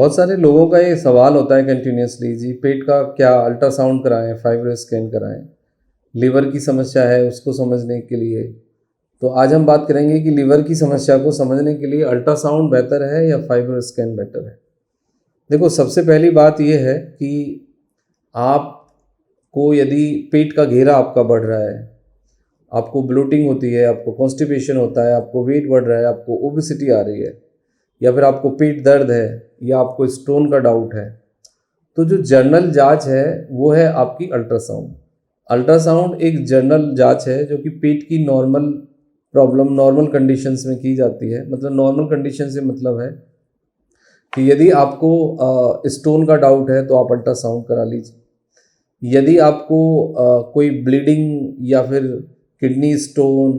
बहुत सारे लोगों का ये सवाल होता है कंटिन्यूसली, जी पेट का क्या अल्ट्रासाउंड कराएं, फाइब्रो स्कैन कराएं, लीवर की समस्या है उसको समझने के लिए। तो आज हम बात करेंगे कि लीवर की समस्या को समझने के लिए अल्ट्रासाउंड बेहतर है या फाइब्रो स्कैन बेटर है। देखो, सबसे पहली बात यह है कि आपको यदि पेट का घेरा आपका बढ़ रहा है, आपको ब्लोटिंग होती है, आपको कॉन्स्टिपेशन होता है, आपको वेट बढ़ रहा है, आपको ओबेसिटी आ रही है, या फिर आपको पेट दर्द है, या आपको स्टोन का डाउट है, तो जो जर्नल जांच है वो है आपकी अल्ट्रासाउंड। अल्ट्रासाउंड एक जर्नल जांच है जो कि पेट की नॉर्मल प्रॉब्लम नॉर्मल कंडीशंस में की जाती है। मतलब नॉर्मल कंडीशन से मतलब है कि यदि आपको स्टोन का डाउट है तो आप अल्ट्रासाउंड करा लीजिए। यदि आपको कोई ब्लीडिंग या फिर किडनी स्टोन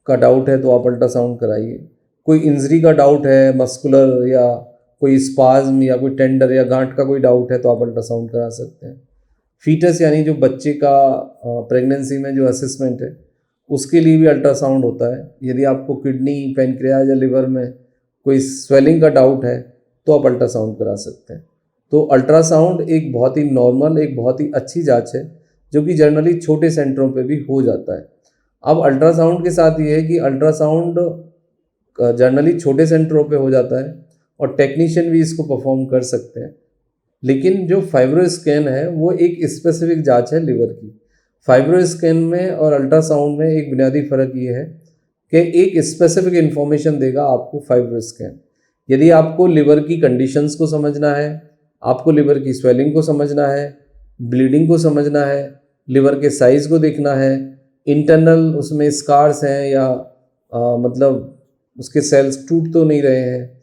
का डाउट है तो आप अल्ट्रासाउंड कराइए। कोई इंजरी का डाउट है, मस्कुलर या कोई स्पाज्म या कोई टेंडर या गांठ का कोई डाउट है तो आप अल्ट्रासाउंड करा सकते हैं। फीटस यानी जो बच्चे का प्रेगनेंसी में जो असेसमेंट है उसके लिए भी अल्ट्रासाउंड होता है। यदि आपको किडनी, पैनक्रियाज या लिवर में कोई स्वेलिंग का डाउट है तो आप अल्ट्रासाउंड करा सकते हैं। तो अल्ट्रासाउंड एक बहुत ही नॉर्मल, एक बहुत ही अच्छी जांच है जो कि जनरली छोटे सेंटरों पे भी हो जाता है। अब अल्ट्रासाउंड के साथ ये है कि अल्ट्रासाउंड जनरली छोटे सेंटरों पे हो जाता है और टेक्नीशियन भी इसको परफॉर्म कर सकते हैं। लेकिन जो फाइब्रो स्कैन है वो एक स्पेसिफिक जांच है लिवर की। फाइब्रो स्कैन में और अल्ट्रासाउंड में एक बुनियादी फ़र्क ये है कि एक स्पेसिफिक इन्फॉर्मेशन देगा आपको फाइब्रो स्कैन। यदि आपको लिवर की कंडीशंस को समझना है, आपको लिवर की स्वेलिंग को समझना है, ब्लीडिंग को समझना है, लिवर के साइज़ को देखना है, इंटरनल उसमें स्कार्स हैं या मतलब उसके सेल्स टूट तो नहीं रहे हैं,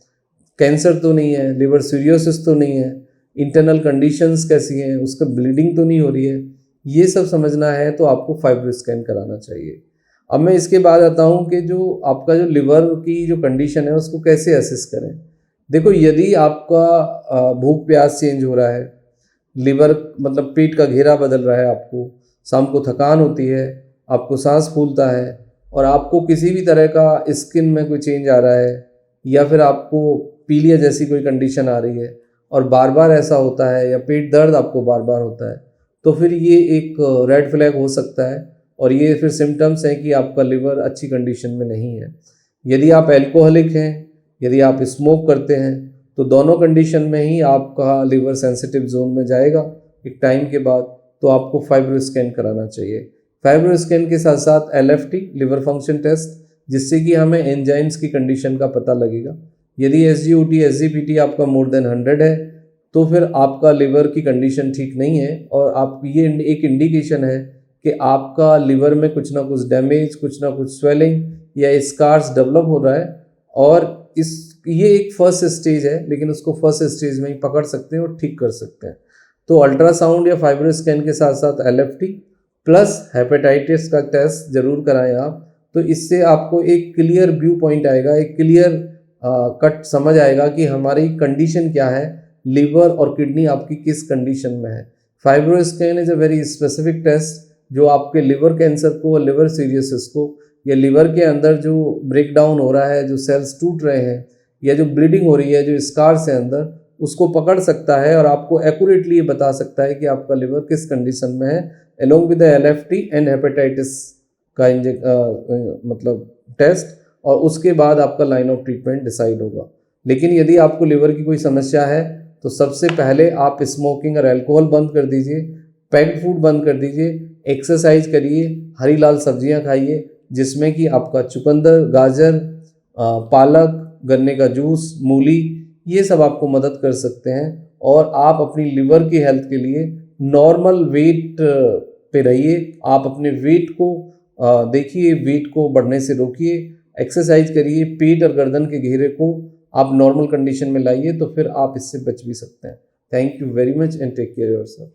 कैंसर तो नहीं है, लिवर सीरियोसिस तो नहीं है, इंटरनल कंडीशंस कैसी हैं, उसका ब्लीडिंग तो नहीं हो रही है, ये सब समझना है तो आपको फाइब्रो स्कैन कराना चाहिए। अब मैं इसके बाद आता हूँ कि जो आपका जो लिवर की जो कंडीशन है उसको कैसे असेस करें। देखो, यदि आपका भूख प्यास चेंज हो रहा है, लिवर मतलब पेट का घेरा बदल रहा है, आपको शाम को थकान होती है, आपको सांस फूलता है, और आपको किसी भी तरह का स्किन में कोई चेंज आ रहा है, या फिर आपको पीलिया जैसी कोई कंडीशन आ रही है और बार बार ऐसा होता है, या पेट दर्द आपको बार बार होता है, तो फिर ये एक रेड फ्लैग हो सकता है और ये फिर सिम्टम्स हैं कि आपका लिवर अच्छी कंडीशन में नहीं है। यदि आप एल्कोहलिक हैं, यदि आप स्मोक करते हैं, तो दोनों कंडीशन में ही आपका लिवर सेंसिटिव जोन में जाएगा एक टाइम के बाद, तो आपको फाइब्रो स्कैन कराना चाहिए। फाइब्रो स्कैन के साथ साथ LFT लिवर फंक्शन टेस्ट, जिससे कि हमें एंजाइम्स की कंडीशन का पता लगेगा। यदि SGOT SGPT आपका मोर देन 100 है तो फिर आपका लिवर की कंडीशन ठीक नहीं है, और आप ये एक इंडिकेशन है कि आपका लिवर में कुछ ना कुछ डैमेज, कुछ ना कुछ स्वेलिंग या स्कार्स डेवलप हो रहा है। और ये एक फर्स्ट स्टेज है, लेकिन उसको फर्स्ट स्टेज में ही पकड़ सकते हैं और ठीक कर सकते हैं। तो अल्ट्रासाउंड या फाइब्रो स्कैन के साथ साथ LFT प्लस हेपेटाइटिस का टेस्ट जरूर कराएं आप। तो इससे आपको एक क्लियर व्यू पॉइंट आएगा, एक क्लियर कट समझ आएगा कि हमारी कंडीशन क्या है, लिवर और किडनी आपकी किस कंडीशन में है। Fibro scan is a very specific test जो आपके लिवर कैंसर को और लिवर सीरियोसिस को, या लिवर के अंदर जो ब्रेक डाउन हो रहा है, जो सेल्स टूट रहे हैं, या जो ब्लीडिंग हो रही है, जो स्कार्स है अंदर, उसको पकड़ सकता है और आपको एक्यूरेटली ये बता सकता है कि आपका लिवर किस कंडीशन में है, along with the LFT and hepatitis का मतलब टेस्ट, और उसके बाद आपका लाइन ऑफ ट्रीटमेंट डिसाइड होगा। लेकिन यदि आपको लिवर की कोई समस्या है तो सबसे पहले आप स्मोकिंग और अल्कोहल बंद कर दीजिए, पैक्ड फूड बंद कर दीजिए, एक्सरसाइज करिए, हरी लाल सब्जियां खाइए जिसमें कि आपका चुकंदर, गाजर, पालक, गन्ने का जूस, मूली, ये सब आपको मदद कर सकते हैं। और आप अपनी लिवर की हेल्थ के लिए नॉर्मल वेट पे रहिए। आप अपने वेट को देखिए, वेट को बढ़ने से रोकिए, एक्सरसाइज करिए, पेट और गर्दन के घेरे को आप नॉर्मल कंडीशन में लाइए, तो फिर आप इससे बच भी सकते हैं। Thank you very much and take care yourself.